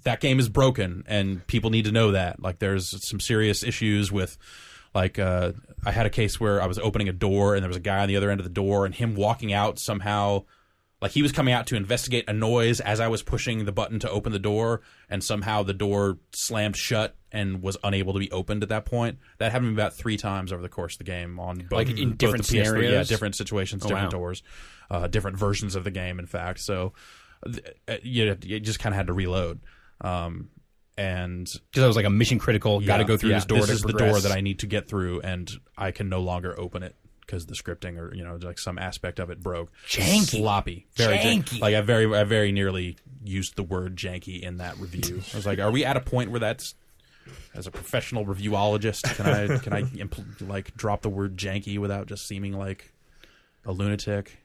that game is broken, and people need to know that. Like, there's some serious issues with, like, I had a case where I was opening a door, and there was a guy on the other end of the door, and him walking out somehow, like, he was coming out to investigate a noise as I was pushing the button to open the door, and somehow the door slammed shut and was unable to be opened at that point. That happened to me about 3 times over the course of the game on both, like in different both the PS3, scenarios? yeah, different situations, different wow. doors, different versions of the game, in fact. So you just kind of had to reload. And because I was like a mission critical, got to go through this door this to is progress. the door that I need to get through, and I can no longer open it because the scripting or like some aspect of it broke. Janky. Sloppy, very Janky. Like I very nearly used the word janky in that review. I was like, are we at a point where that's, as a professional reviewologist, can I like drop the word janky without just seeming like a lunatic?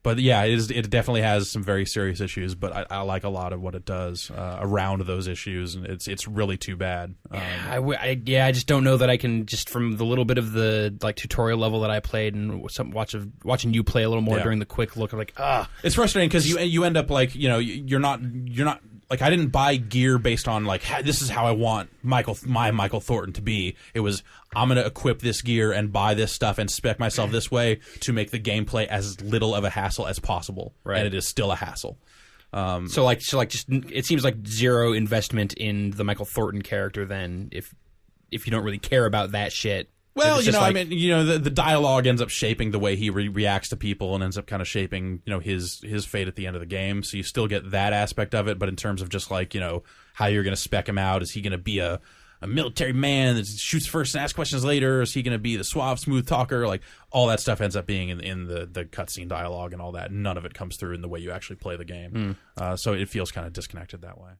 But yeah, it definitely has some very serious issues. But I like a lot of what it does around those issues, and it's really too bad. I just don't know that I can, just from the little bit of the like tutorial level that I played and watching you play a little more during the quick look, I'm like, it's frustrating because you end up like you're not like, I didn't buy gear based on like, this is how I want my Michael Thornton to be. It was, I'm going to equip this gear and buy this stuff and spec myself this way to make the gameplay as little of a hassle as possible. Right. And it is still a hassle. So just it seems like zero investment in the Michael Thornton character then, if you don't really care about that shit. Well, the dialogue ends up shaping the way he reacts to people and ends up kind of shaping, his fate at the end of the game. So you still get that aspect of it, but in terms of just like, how you're going to spec him out, is he going to be a military man that shoots first and asks questions later? Or is he going to be the suave, smooth talker? Like, all that stuff ends up being in the cutscene dialogue and all that. None of it comes through in the way you actually play the game. So it feels kind of disconnected that way.